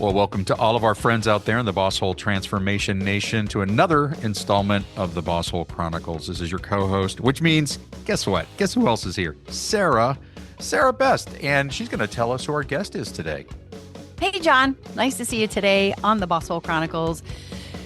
Well, welcome to all of our friends out there in the Boss Hole Transformation Nation to another installment of the Boss Hole Chronicles. This is your co-host, which means, guess what? Guess who else is here? Sarah Best, and she's going to tell us who our guest is today. Hey, John. Nice to see you today on the Boss Hole Chronicles.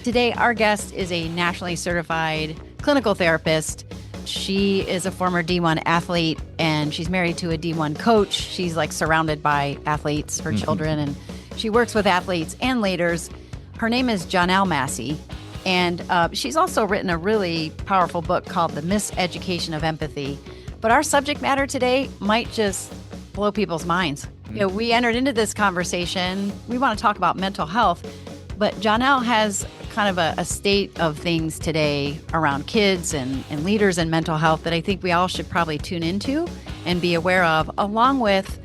Today, our guest is a nationally certified clinical therapist. She is a former D1 athlete, and she's married to a D1 coach. She's like surrounded by athletes for children, and she works with athletes and leaders. Her name is Jonelle Massey, and she's also written a really powerful book called The Miseducation of Empathy. But our subject matter today might just blow people's minds. You know, we entered into this conversation. We want to talk about mental health, but Jonelle has kind of a state of things today around kids and leaders and mental health that I think we all should probably tune into and be aware of, along with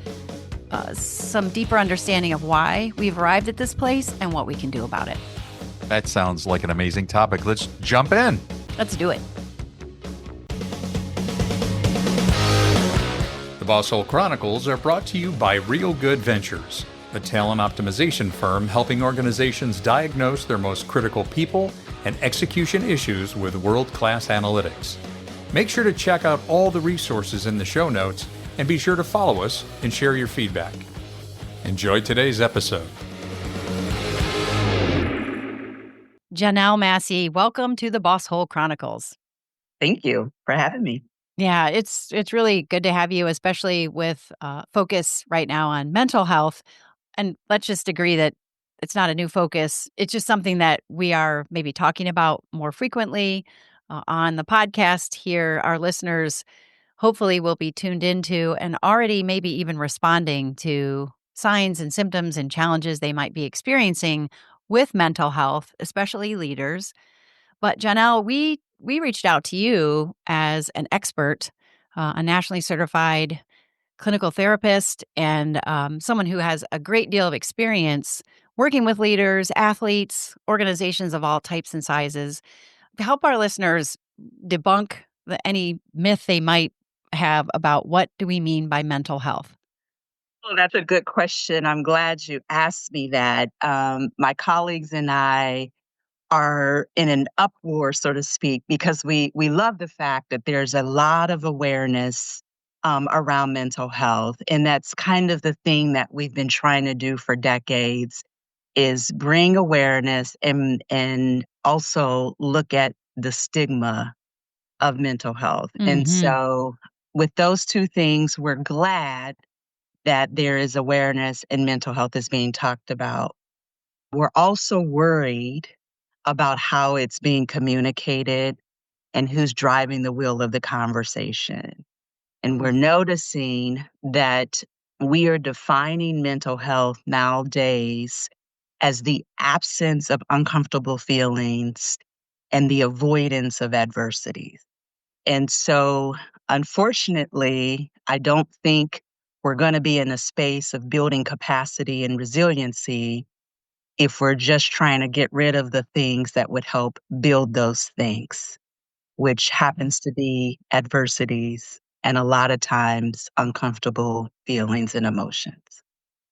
some deeper understanding of why we've arrived at this place and what we can do about it. That sounds like an amazing topic. Let's jump in. Let's do it. The Boss Hole Chronicles are brought to you by Real Good Ventures, a talent optimization firm helping organizations diagnose their most critical people and execution issues with world-class analytics. Make sure to check out all the resources in the show notes and be sure to follow us and share your feedback. Enjoy today's episode. Jonelle Massey, welcome to the Boss Hole Chronicles. Thank you for having me. Yeah, it's really good to have you, especially with focus right now on mental health. And let's just agree that it's not a new focus. It's just something that we are maybe talking about more frequently on the podcast here. Our listeners hopefully will be tuned into and already maybe even responding to signs and symptoms and challenges they might be experiencing with mental health, especially leaders. But Jonelle, we reached out to you as an expert, a nationally certified clinical therapist, and someone who has a great deal of experience working with leaders, athletes, organizations of all types and sizes, to help our listeners debunk any myth they might have about what do we mean by mental health. Well, that's a good question. I'm glad you asked me that. My colleagues and I are in an uproar, so to speak, because we love the fact that there's a lot of awareness around mental health. And that's kind of the thing that we've been trying to do for decades is bring awareness and also look at the stigma of mental health. And so with those two things, we're glad that there is awareness and mental health is being talked about. We're also worried about how it's being communicated and who's driving the wheel of the conversation. And we're noticing that we are defining mental health nowadays as the absence of uncomfortable feelings and the avoidance of adversities. And so, unfortunately, I don't think we're going to be in a space of building capacity and resiliency if we're just trying to get rid of the things that would help build those things, which happens to be adversities and a lot of times uncomfortable feelings and emotions.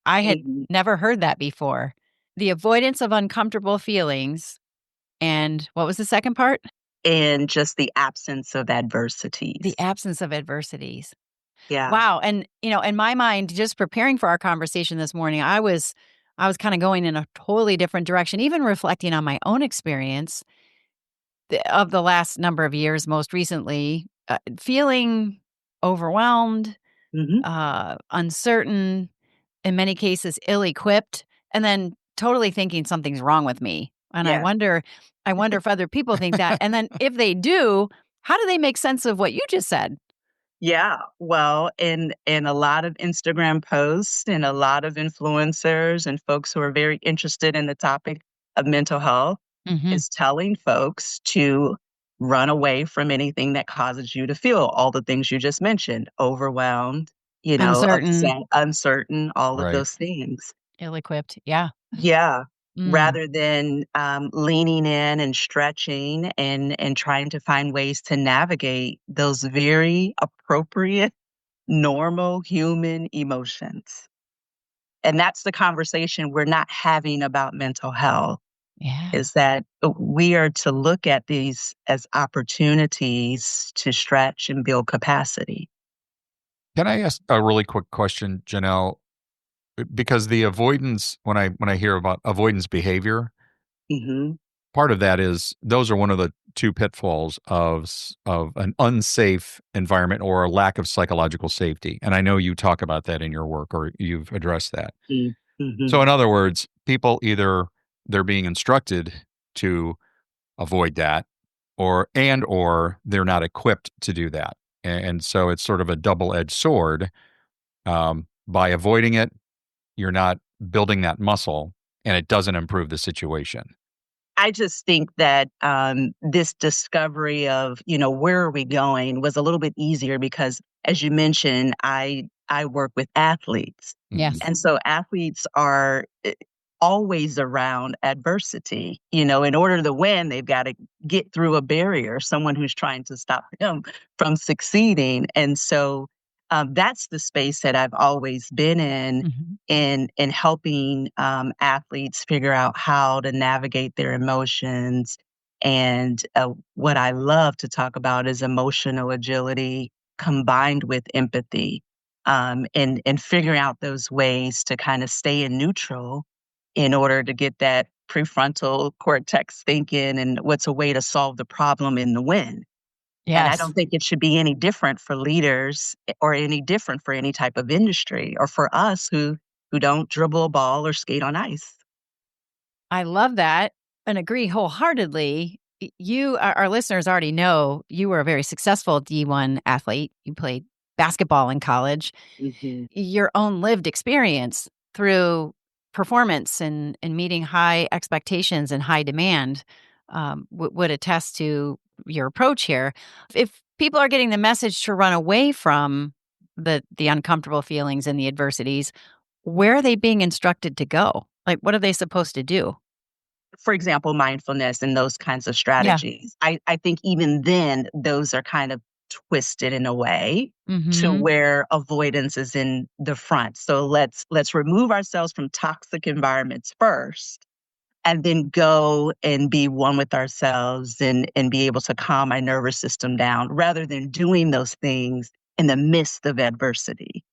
I had never heard that before. The avoidance of uncomfortable feelings. And what was the second part? And just the absence of adversities. The absence of adversities. Yeah. Wow. And, in my mind, just preparing for our conversation this morning, I was kind of going in a totally different direction, even reflecting on my own experience of the last number of years, most recently, feeling overwhelmed, uncertain, in many cases ill-equipped, and then totally thinking something's wrong with me. And Yeah. I wonder if other people think that. And then if they do, how do they make sense of what you just said? Yeah, well, in a lot of Instagram posts and a lot of influencers and folks who are very interested in the topic of mental health is telling folks to run away from anything that causes you to feel all the things you just mentioned, overwhelmed, Uncertain. upset, uncertain, all of Right. those things. Ill-equipped. Yeah. Yeah. Mm. Rather than leaning in and stretching and trying to find ways to navigate those very appropriate, normal human emotions. And that's the conversation we're not having about mental health, Yeah. is that we are to look at these as opportunities to stretch and build capacity. Can I ask a really quick question, Janelle? Because the avoidance, when I hear about avoidance behavior, Hmm. part of that is those are one of the two pitfalls of an unsafe environment or a lack of psychological safety. And I know you talk about that in your work, or you've addressed that. So Hmm. in other words, people either they're being instructed to avoid that, or they're not equipped to do that. And so it's sort of a double-edged sword. By avoiding it, you're not building that muscle, and it doesn't improve the situation. I just think that this discovery of, where are we going was a little bit easier because, as you mentioned, I work with athletes. Mhm. Yes. And so athletes are always around adversity. In order to win, they've got to get through a barrier, someone who's trying to stop them from succeeding. And so that's the space that I've always been in, Mhm. in helping athletes figure out how to navigate their emotions. And what I love to talk about is emotional agility combined with empathy, and figuring out those ways to kind of stay in neutral in order to get that prefrontal cortex thinking and what's a way to solve the problem in the win. And I Yes. don't think it should be any different for leaders or any different for any type of industry or for us who don't dribble a ball or skate on ice. I love that and agree wholeheartedly. Our listeners already know you were a very successful D1 athlete. You played basketball in college. Mhm. Your own lived experience through performance and meeting high expectations and high demand would attest to your approach here. If people are getting the message to run away from the uncomfortable feelings and the adversities, where are they being instructed to go? Like, what are they supposed to do? For example, mindfulness and those kinds of Yeah. strategies. I think even then, those are kind of twisted in a way to Mhm. where avoidance is in the front. So let's remove ourselves from toxic environments first, and then go and be one with ourselves and be able to calm my nervous system down rather than doing those things in the midst of adversity.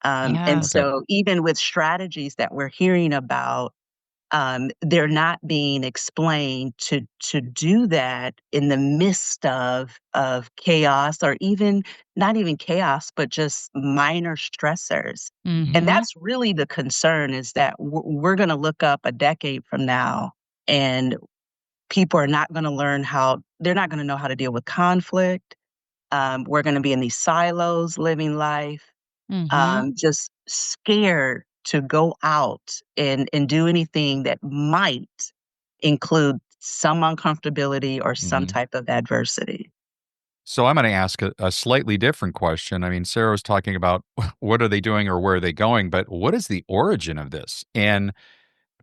And Yes. Okay. so even with strategies that we're hearing about, they're not being explained to do that in the midst of chaos, or even not even chaos, but just minor stressors. And Mhm. that's really the concern, is that we're going to look up a decade from now, and people are not going to learn how, they're not going to know how to deal with conflict. We're going to be in these silos living life, Mhm. just scared to go out and do anything that might include some uncomfortability or some Mhm. type of adversity. So I'm going to ask a slightly different question. I mean, Sarah was talking about what are they doing or where are they going, but what is the origin of this? And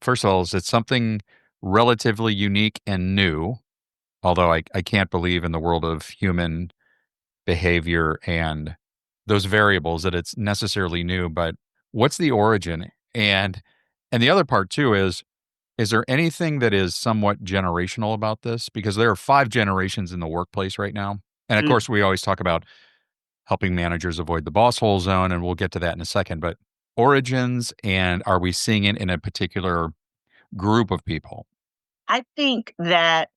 first of all, is it something relatively unique and new? Although I can't believe in the world of human behavior and those variables that it's necessarily new, but what's the origin? And the other part too is there anything that is somewhat generational about this? Because there are 5 generations in the workplace right now. And of Mm. course, we always talk about helping managers avoid the boss hole zone, and we'll get to that in a second. But origins, and are we seeing it in a particular group of people? I think that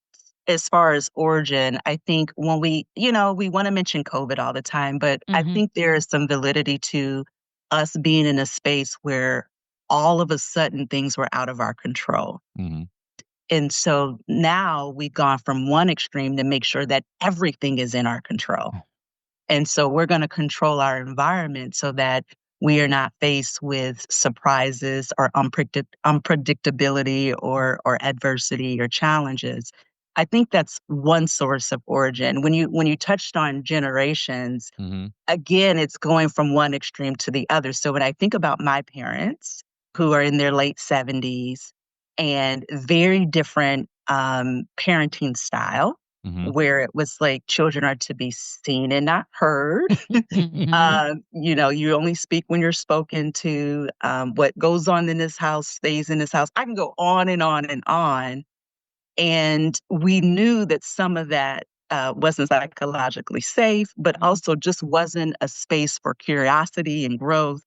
as far as origin, I think when we want to mention COVID all the time, but I Mhm. think there is some validity to us being in a space where all of a sudden things were out of our control. Hmm. And so now we've gone from one extreme to make sure that everything is in our control. And so we're going to control our environment so that we are not faced with surprises or unpredictability or adversity or challenges. I think that's one source of origin. When you touched on generations, Hmm. again, it's going from one extreme to the other. So when I think about my parents, who are in their late 70s, and very different parenting style, Mhm. where it was like children are to be seen and not heard. Mhm. You only speak when you're spoken to. What goes on in this house stays in this house. I can go on and on and on. And we knew that some of that wasn't psychologically safe, but also just wasn't a space for curiosity and growth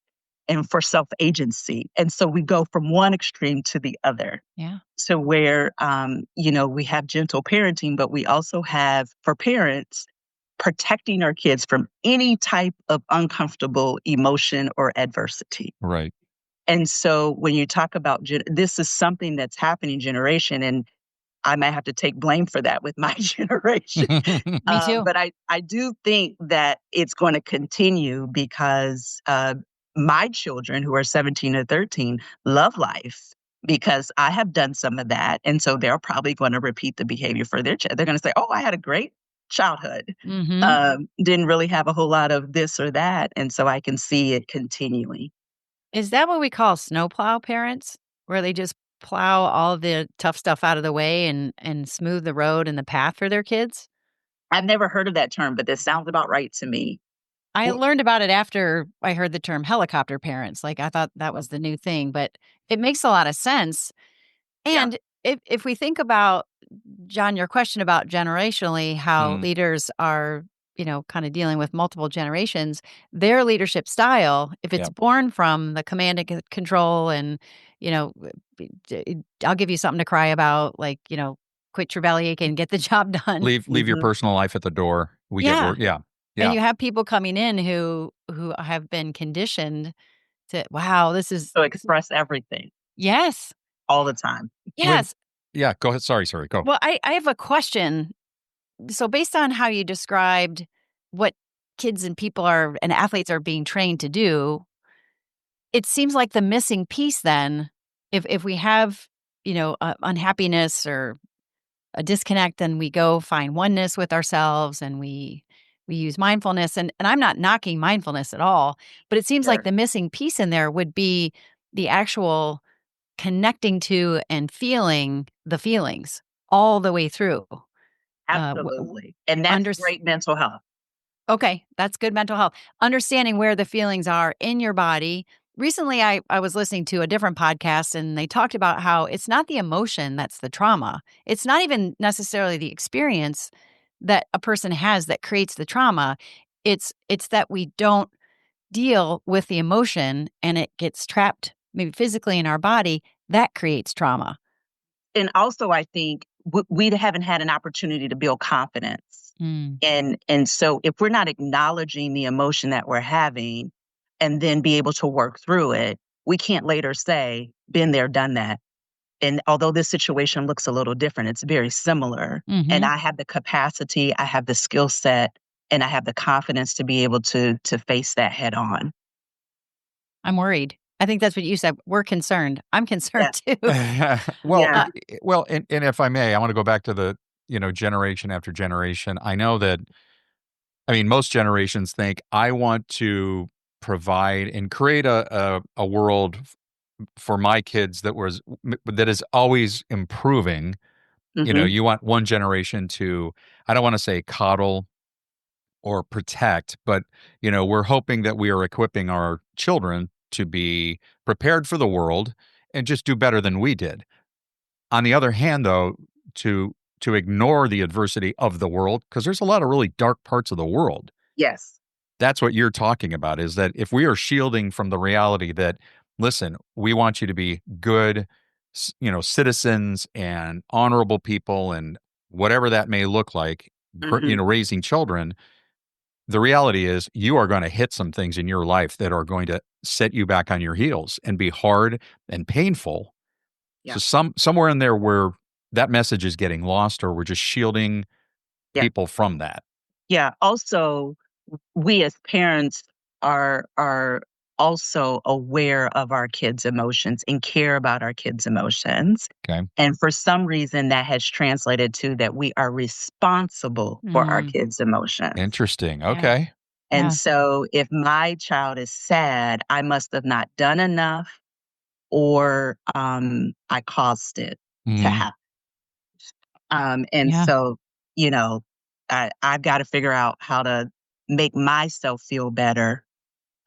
and for self agency. And so we go from one extreme to the other, Yeah. to where, we have gentle parenting, but we also have, for parents, protecting our kids from any type of uncomfortable emotion or adversity. Right. And so when you talk about this is something that's happening generation, and I might have to take blame for that with my generation. Me too. But I do think that it's going to continue because my children, who are 17 or 13, love life because I have done some of that. And so they're probably going to repeat the behavior for their child. They're going to say, oh, I had a great childhood. Mhm. Didn't really have a whole lot of this or that. And so I can see it continuing. Is that what we call snowplow parents? Where they just plow all the tough stuff out of the way and smooth the road and the path for their kids? I've never heard of that term, but this sounds about right to me. I Well, learned about it after I heard the term helicopter parents. Like, I thought that was the new thing, but it makes a lot of sense. Yeah, And if we think about, John, your question about generationally, how mm, leaders are, kind of dealing with multiple generations, their leadership style, if it's yeah. born from the command and control and, you know, I'll give you something to cry about, like, quit your bellyache and get the job done. Leave your hmm personal life at the door. We get Yeah. work. Yeah. And Yeah. you have people coming in who have been conditioned to, wow, to express everything yes, all the time. When yes. Yeah, go ahead. Sorry, go. Well, I have a question. So based on how you described what kids and people are and athletes are being trained to do, it seems like the missing piece then, if we have, unhappiness or a disconnect, then we go find oneness with ourselves and we use mindfulness, and I'm not knocking mindfulness at all, but it seems like Sure. the missing piece in there would be the actual connecting to and feeling the feelings all the way through. Absolutely. And that's Under great mental health. Okay, that's good mental health. Understanding where the feelings are in your body. Recently, I was listening to a different podcast and they talked about how it's not the emotion that's the trauma. It's not even necessarily the experience that a person has that creates the trauma. It's that we don't deal with the emotion and it gets trapped maybe physically in our body that creates trauma. And also, I think we haven't had an opportunity to build confidence. Mm. And so if we're not acknowledging the emotion that we're having and then be able to work through it, we can't later say, been there, done that. And although this situation looks a little different, it's very similar. And Mhm. I have the capacity, I have the skill set, and I have the confidence to be able to face that head on. I'm worried. I think that's what you said. We're concerned. I'm Yeah. concerned too. Well, Yeah. Uh, and if I may, I want to go back to the, generation after generation. I know that, I mean, most generations think I want to provide and create a world for my kids that is always improving. hmm You want one generation to, I don't want to say coddle or protect, but we're hoping that we are equipping our children to be prepared for the world and just do better than we did. On the other hand, though, to ignore the adversity of the world, because there's a lot of really dark parts of the world. Yes. That's what you're talking about, is that if we are shielding from the reality that, listen, we want you to be good, citizens and honorable people and whatever that may look like, hmm raising children, the reality is you are going to hit some things in your life that are going to set you back on your heels and be hard and painful. So Yeah. somewhere in there where that message is getting lost, or we're just shielding Yeah. people from that. Yeah. Also, we as parents are also aware of our kids' emotions and care about our kids' emotions. Okay. And for some reason that has translated to that we are responsible for our mm, kids' emotions. Interesting. yeah. Okay. And Yeah. so if my child is sad, I must have not done enough or I caused it to Mhm. happen. And Yeah. so you know, I've got to figure out how to make myself feel better,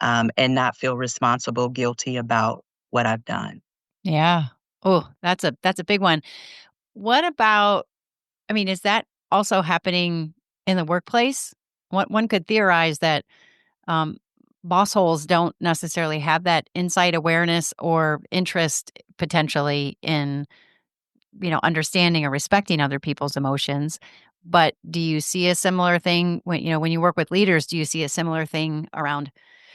and not feel responsible, guilty about what I've done. Yeah. Oh, that's a big one. What about, I mean, is that also happening in the workplace? One could theorize that um, boss holes don't necessarily have that insight awareness or interest potentially in, understanding or respecting other people's emotions. But do you see a similar thing when, when you work with leaders? Do you see a similar thing around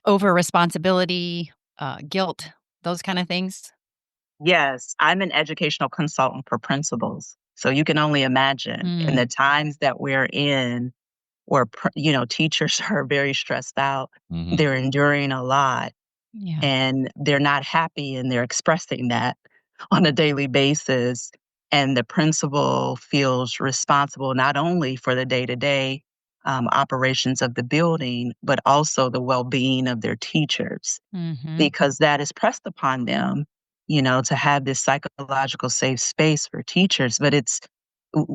over responsibility, guilt, those kind of things? Yes, I'm an educational consultant for principals. So you can only imagine in the Mm, times that we're in where, teachers are very stressed out, Hmm. they're enduring a lot yeah. and they're not happy and they're expressing that on a daily basis. And the principal feels responsible not only for the day to day operations of the building, but also the well being of their teachers, Hmm. because that is pressed upon them, to have this psychological safe space for teachers. But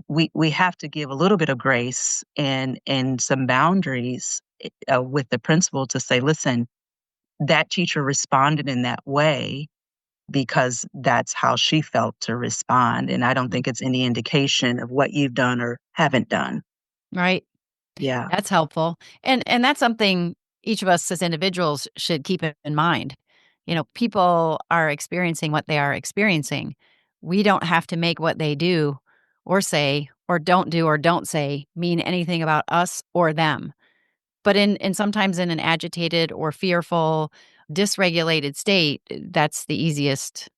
we have to give a little bit of grace and some boundaries with the principal to say, listen, that teacher responded in that way because that's how she felt to respond. And I don't think it's any indication of what you've done or haven't done. Right. Yeah. That's helpful. And that's something each of us as individuals should keep in mind. People are experiencing what they are experiencing. We don't have to make what they do or say or don't say mean anything about us or them. But in sometimes in an agitated or fearful, dysregulated state, that's the easiest,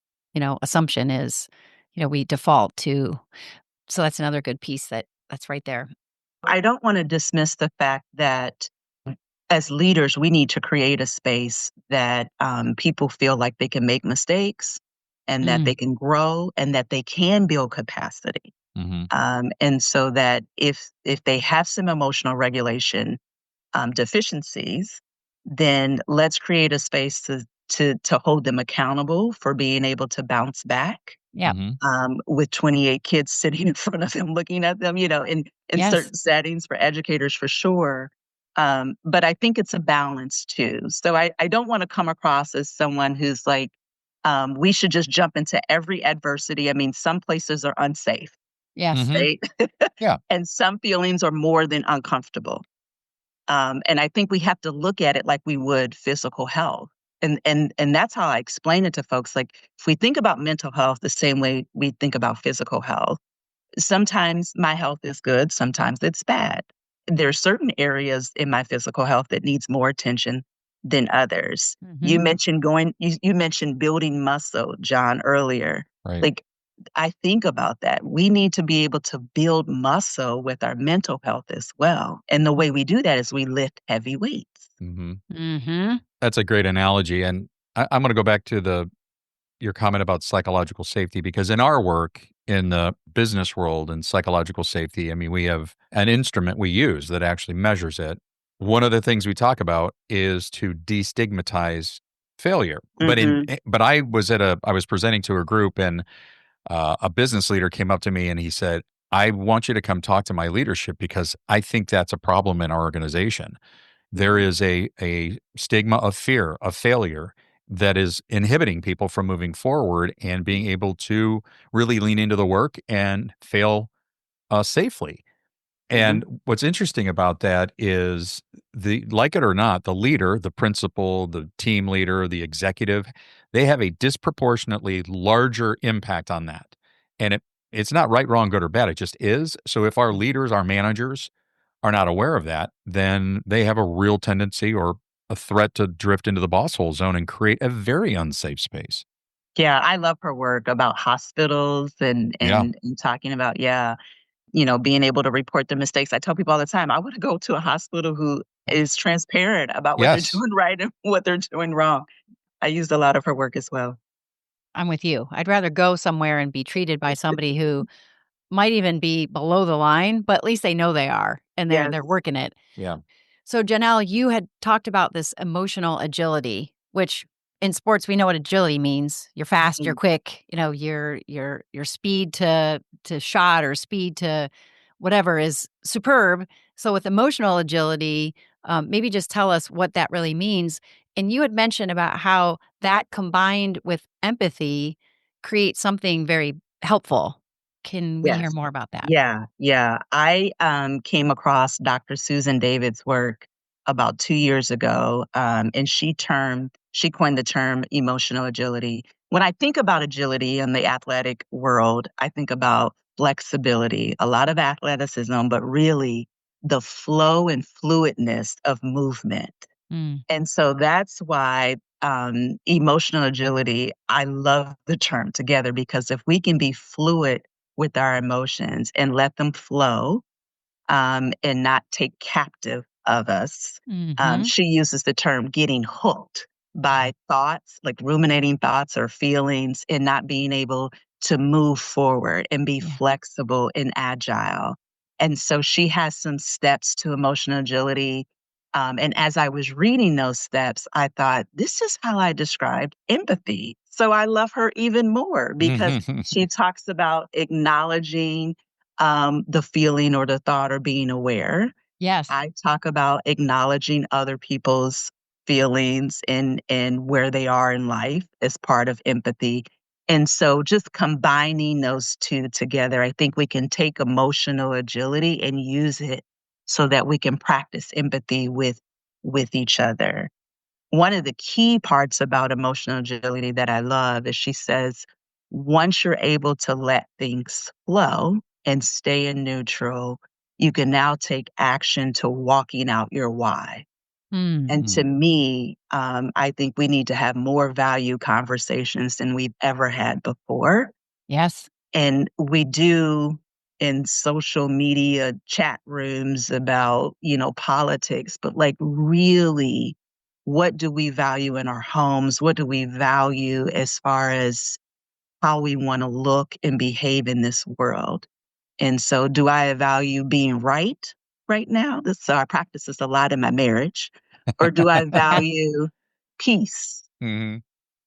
assumption is, we default to. So that's another good piece that's right there. I don't want to dismiss the fact that as leaders, we need to create a space that people feel like they can make mistakes and that they Mm, can grow and that they can build capacity. Hmm. And so that if they have some emotional regulation deficiencies, then let's create a space to hold them accountable for being able to bounce back, yeah. with 28 kids sitting in front of them, looking at them, in Yes. certain settings for educators for sure. But I think it's a balance too. So I don't want to come across as someone who's like, we should just jump into every adversity. I mean, some places are unsafe, Yes. Hmm. right? Yeah. And some feelings are more than uncomfortable. And I think we have to look at it like we would physical health. And that's how I explain it to folks. Like if we think about mental health the same way we think about physical health, sometimes my health is good, sometimes it's bad. There are certain areas in my physical health that needs more attention than others. Mhm. You mentioned building muscle, John, earlier. Right. Like I think about that. We need to be able to build muscle with our mental health as well. And the way we do that is we lift heavy weights. Hmm. Mhm. That's a great analogy, and I'm going to go back to the your comment about psychological safety because in our work in the business world and psychological safety, I mean, we have an instrument we use that actually measures it. One of the things we talk about is to destigmatize failure. Mhm. But I was presenting to a group and a business leader came up to me and he said, "I want you to come talk to my leadership because I think that's a problem in our organization. There is a stigma of fear of failure that is inhibiting people from moving forward and being able to really lean into the work and fail safely." Mhm. And what's interesting about that is the like it or not, the leader, the principal, the team leader, the executive, they have a disproportionately larger impact on that. And it's not right, wrong, good or bad. It just is. So if our leaders, our managers are not aware of that, then they have a real tendency or a threat to drift into the boss hole zone and create a very unsafe space. Yeah, I love her work about hospitals and Yeah. and talking about, yeah, being able to report the mistakes. I tell people all the time, I want to go to a hospital who is transparent about what they're Yes. doing right and what they're doing wrong. I used a lot of her work as well. I'm with you. I'd rather go somewhere and be treated by somebody who might even be below the line, but at least they know they are and they're Yes. they're working it. Yeah. So Janelle, you had talked about this emotional agility, which in sports we know what agility means. You're fast, you're Mhm. quick, your speed to shot or speed to whatever is superb. So with emotional agility, maybe just tell us what that really means. And you had mentioned about how that combined with empathy creates something very helpful. Can we hear Yes. more about that? Yeah, yeah. I came across Dr. Susan David's work about 2 years ago, and she coined the term emotional agility. When I think about agility in the athletic world, I think about flexibility, a lot of athleticism, but really the flow and fluidness of movement. Mm, And so that's why emotional agility, I love the term together, because if we can be fluid with our emotions and let them flow, and not take captive of us. mhm. She uses the term getting hooked by thoughts, like ruminating thoughts or feelings, and not being able to move forward and be Yeah. flexible and agile. And so she has some steps to emotional agility. And as I was reading those steps, I thought, this is how I described empathy. So I love her even more because she talks about acknowledging the feeling or the thought or being aware. Yes. I talk about acknowledging other people's feelings and where they are in life as part of empathy. And so just combining those two together, I think we can take emotional agility and use it so that we can practice empathy with each other. One of the key parts about emotional agility that I love is she says, once you're able to let things flow and stay in neutral, you can now take action to walking out your why. Mm, And to me, I think we need to have more value conversations than we've ever had before. yes. And we do in social media chat rooms about, politics, but like really, what do we value in our homes? What do we value as far as how we want to look and behave in this world? And so, do I value being right now? So I practice this a lot in my marriage. Or do I value peace? Mhm.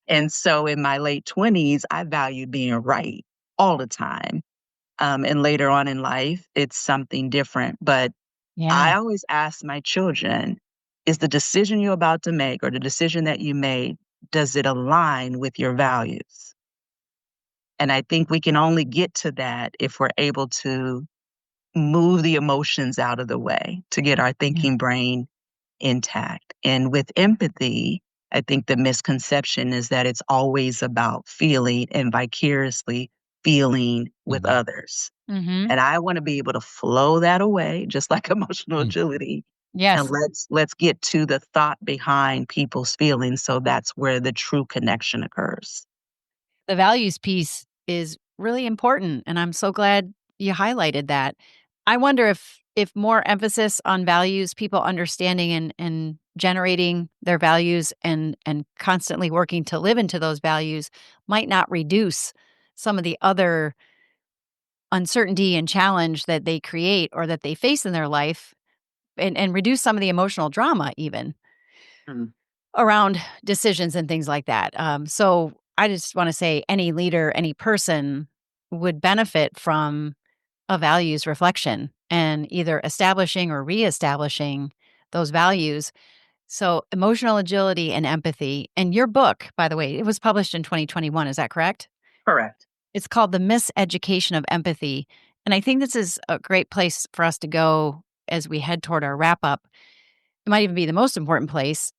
And so in my late 20s, I valued being right all the time. And later on in life, it's something different. But I Yeah. always ask my children, is the decision you're about to make or the decision that you made, does it align with your values? And I think we can only get to that if we're able to move the emotions out of the way to get our Yeah. thinking brain intact. And with empathy, I think the misconception is that it's always about feeling and vicariously feeling with Mhm. others. Mhm. And I want to be able to flow that away, just like emotional Mm. agility. And Yes. let's get to the thought behind people's feelings. So that's where the true connection occurs. The values piece is really important, and I'm so glad you highlighted that. I wonder if more emphasis on values, people understanding and generating their values and constantly working to live into those values might not reduce some of the other uncertainty and challenge that they create or that they face in their life and reduce some of the emotional drama even Mm. around decisions and things like that. So I just want to say any leader, any person would benefit from a values reflection and either establishing or reestablishing those values. So emotional agility and empathy. And your book, by the way, it was published in 2021. Is that correct? Correct. It's called The Miseducation of Empathy. And I think this is a great place for us to go as we head toward our wrap up. It might even be the most important place.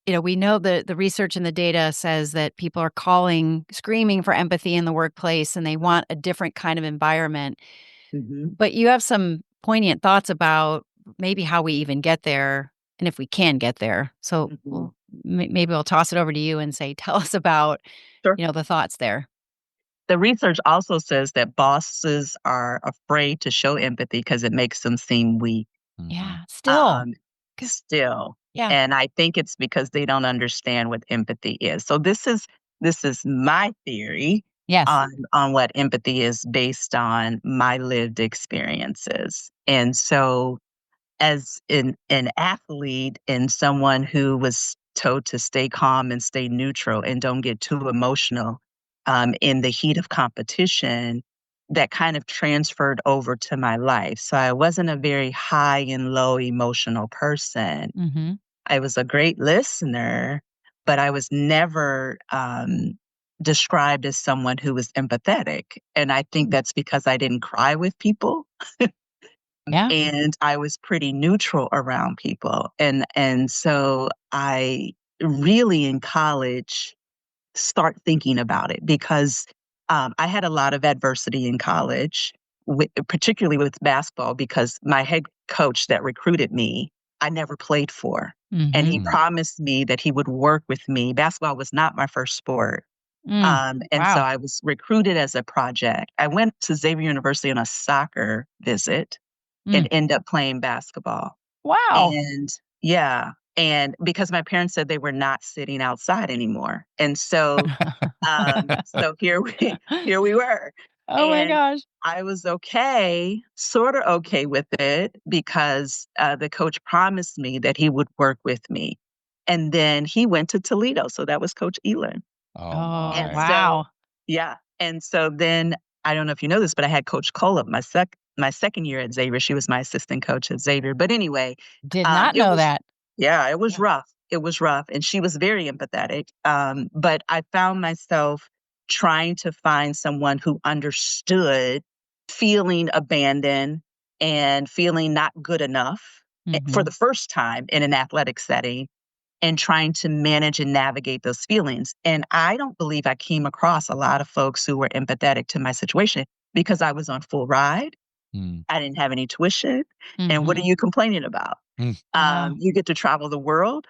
We know the research and the data says that people are calling, screaming for empathy in the workplace, and they want a different kind of environment. Hmm. But you have some poignant thoughts about maybe how we even get there and if we can get there. So Hmm. maybe I'll toss it over to you and say, tell us about, Sure. the thoughts there. The research also says that bosses are afraid to show empathy because it makes them seem weak. Mhm. Yeah, still. Um, 'Cause Still, yeah. and I think it's because they don't understand what empathy is. So this is my theory Yes. on what empathy is based on my lived experiences. And so as an athlete and someone who was told to stay calm and stay neutral and don't get too emotional in the heat of competition, that kind of transferred over to my life. So I wasn't a very high and low emotional person. Mm-hmm. I was a great listener, but I was never described as someone who was empathetic. And I think that's because I didn't cry with people Yeah. and I was pretty neutral around people. And so I really in college start thinking about it because I had a lot of adversity in college, particularly with basketball, because my head coach that recruited me, I never played for. And he Mm-hmm. promised me that he would work with me. Basketball was not my first sport. And so Wow. I was recruited as a project. I went to Xavier University on a soccer visit and Mm. end up playing basketball. Wow. And yeah, and because my parents said they were not sitting outside anymore. And so here we were. Oh my And gosh. I was okay, sort of okay with it because the coach promised me that he would work with me. And then he went to Toledo. So that was Coach Elon. Oh Oh, And my. so, wow. yeah. And so then I don't know if you know this, but I had Coach Cole my second year at Xavier. She was my assistant coach at Xavier. But anyway, Did not it know was that. yeah, it was Yeah. rough. It was rough, and she was very empathetic. But I found myself trying to find someone who understood feeling abandoned and feeling not good enough for Mm-hmm. the first time in an athletic setting and trying to manage and navigate those feelings. And I don't believe I came across a lot of folks who were empathetic to my situation because I was on full ride. Mm. I didn't have any tuition. And what are Mm-hmm. you complaining about? Mm. Yeah. You get to travel the world.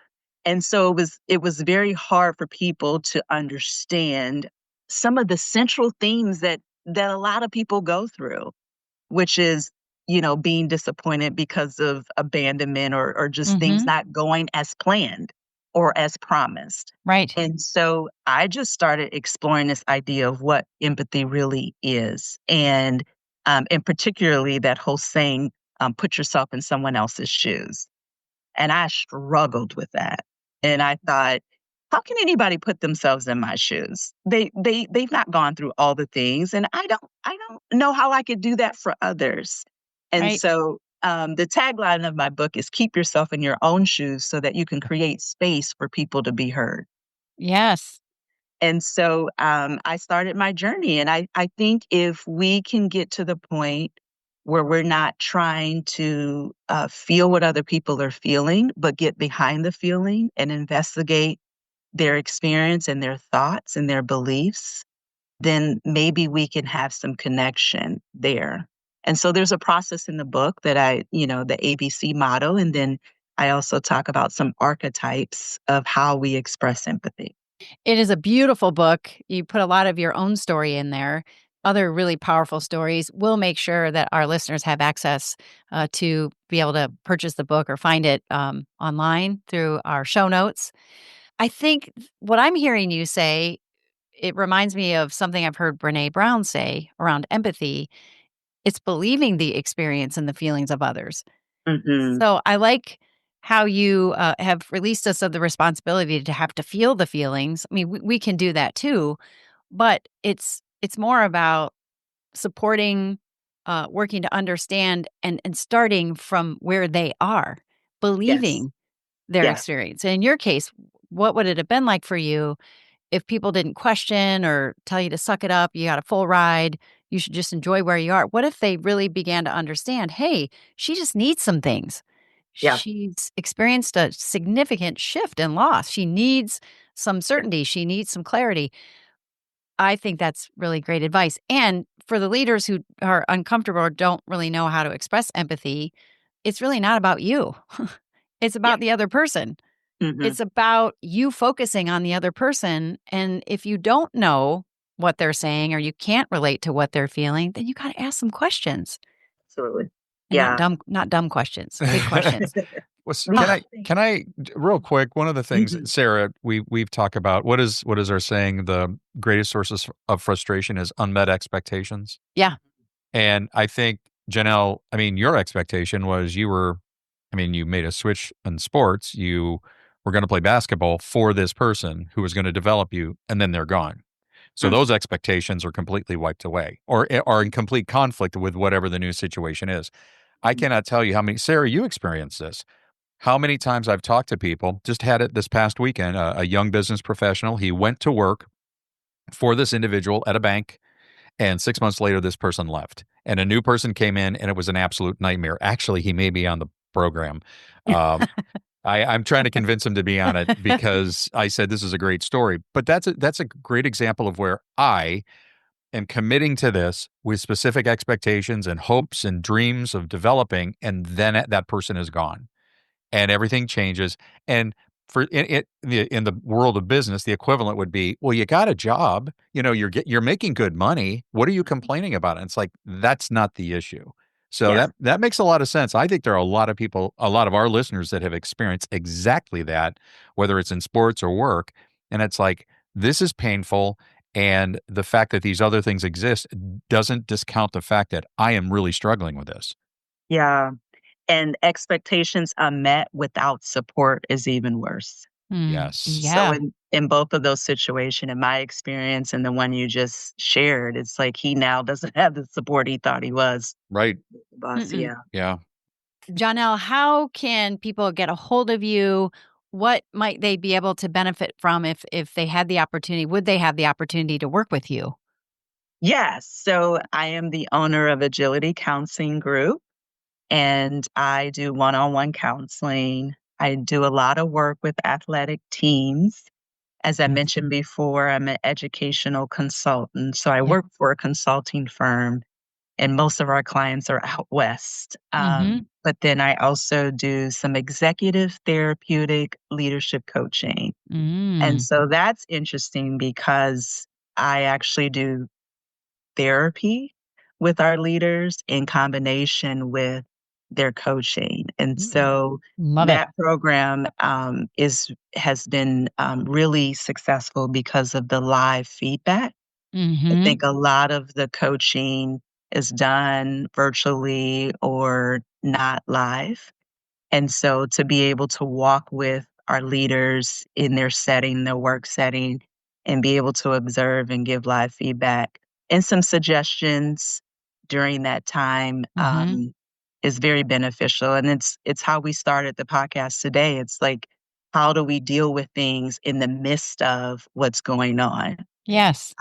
And so it was very hard for people to understand some of the central themes that a lot of people go through, which is, being disappointed because of abandonment or just things Mm-hmm. not going as planned or as promised. Right. And so I just started exploring this idea of what empathy really is. And particularly that whole saying, put yourself in someone else's shoes. And I struggled with that. And I thought, how can anybody put themselves in my shoes? They've not gone through all the things, and I don't know how I could do that for others. And Right. so the tagline of my book is keep yourself in your own shoes so that you can create space for people to be heard. Yes. And so I started my journey. And I think if we can get to the point where we're not trying to feel what other people are feeling, but get behind the feeling and investigate their experience and their thoughts and their beliefs, then maybe we can have some connection there. And so there's a process in the book that the ABC model, and then I also talk about some archetypes of how we express empathy. It is a beautiful book. You put a lot of your own story in there, other really powerful stories. We'll make sure that our listeners have access to be able to purchase the book or find it online through our show notes. I think what I'm hearing you say, it reminds me of something I've heard Brene Brown say around empathy. It's believing the experience and the feelings of others. Hmm. So I like how you have released us of the responsibility to have to feel the feelings. I mean, we can do that too, but it's more about supporting, working to understand, and starting from where they are, Yes. believing their Yeah. experience. And in your case, what would it have been like for you if people didn't question or tell you to suck it up, you got a full ride, you should just enjoy where you are? What if they really began to understand, hey, she just needs some things. Yeah. She's experienced a significant shift and loss. She needs some certainty. She needs some clarity. I think that's really great advice. And for the leaders who are uncomfortable or don't really know how to express empathy, it's really not about you. It's Yeah. about the other person. Hmm. It's about you focusing on the other person, and if you don't know what they're saying or you can't relate to what they're feeling, then you gotta ask some questions, Absolutely. and Yeah. not dumb questions, good questions. Can Oh, I real quick, one of the things, mhm. Sarah, we've talked about, what is our saying, the greatest sources of frustration is unmet expectations. Yeah. And I think, Janelle, I mean, your expectation was you made a switch in sports. You were going to play basketball for this person who was going to develop you, and then they're gone. So those expectations are completely wiped away or are in complete conflict with whatever the new situation is. I cannot tell you how many, Sarah, you experienced this. How many times I've talked to people, just had it this past weekend, a young business professional. He went to work for this individual at a bank, and 6 months later, this person left. And a new person came in, and it was an absolute nightmare. Actually, he may be on the program. Um, I'm trying to convince him to be on it because I said this is a great story. But that's a great example of where I am committing to this with specific expectations and hopes and dreams of developing, and then that person is gone and everything changes. And for in the world of business, the equivalent would be, well, you got a job, you're making good money. What are you complaining about? And it's like, that's not the issue. So Yes. that makes a lot of sense. I think there are a lot of people, a lot of our listeners that have experienced exactly that, whether it's in sports or work. And it's like, this is painful. And the fact that these other things exist doesn't discount the fact that I am really struggling with this. Yeah. And expectations unmet without support is even worse. Yes. So Yeah. in both of those situations, in my experience and the one you just shared, it's like he now doesn't have the support he thought he was. Right. Boss, Mm-mm. yeah. Yeah. Jonelle, how can people get a hold of you? What might they be able to benefit from if they had the opportunity? Would they have the opportunity to work with you? Yes. So I am the owner of Agility Counseling Group, and I do one-on-one counseling. I do a lot of work with athletic teams. As I mentioned before, I'm an educational consultant. So I Yeah. work for a consulting firm, and most of our clients are out west. Mhm. But then I also do some executive therapeutic leadership coaching. And Mm. so that's interesting because I actually do therapy with our leaders in combination with their coaching. And so Love it. that program has been really successful because of the live feedback. I Mhm. think a lot of the coaching is done virtually or not live. And so to be able to walk with our leaders in their setting, their work setting, and be able to observe and give live feedback and some suggestions during that time Mhm. is very beneficial. And it's how we started the podcast today. It's like, how do we deal with things in the midst of what's going on? Yes.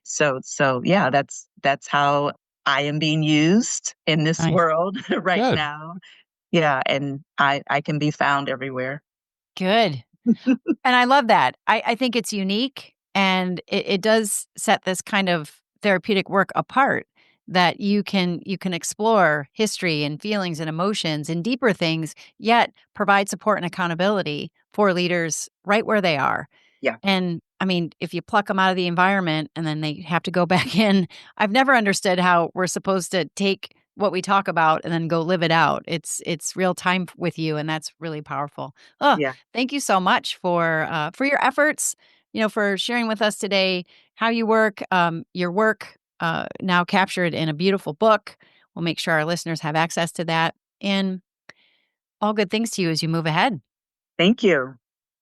So yeah, that's how I am being used in this Nice. world right Good. now. Yeah, and I can be found everywhere. Good. And I love that. I think it's unique and it does set this kind of therapeutic work apart that you can explore history and feelings and emotions and deeper things, yet provide support and accountability for leaders right where they are. Yeah. And I mean, if you pluck them out of the environment and then they have to go back in, I've never understood how we're supposed to take what we talk about and then go live it out. It's real time with you, and that's really powerful. Oh, Yeah. thank you so much for your efforts. For sharing with us today how you work, your work now captured in a beautiful book. We'll make sure our listeners have access to that, and all good things to you as you move ahead. Thank you.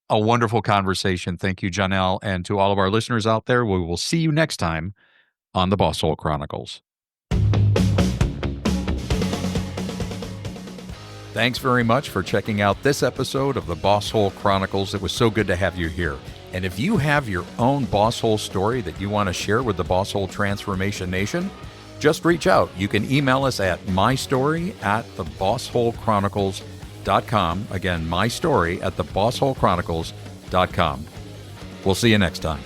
A wonderful conversation. Thank you, Jonelle. And to all of our listeners out there, we will see you next time on the Boss Hole Chronicles. Thanks very much for checking out this episode of the Boss Hole Chronicles. It was so good to have you here. And if you have your own Boss Hole story that you want to share with the Boss Hole Transformation Nation, just reach out. You can email us at mystory@thebossholechronicles.com. Again, mystory@thebossholechronicles.com. We'll see you next time.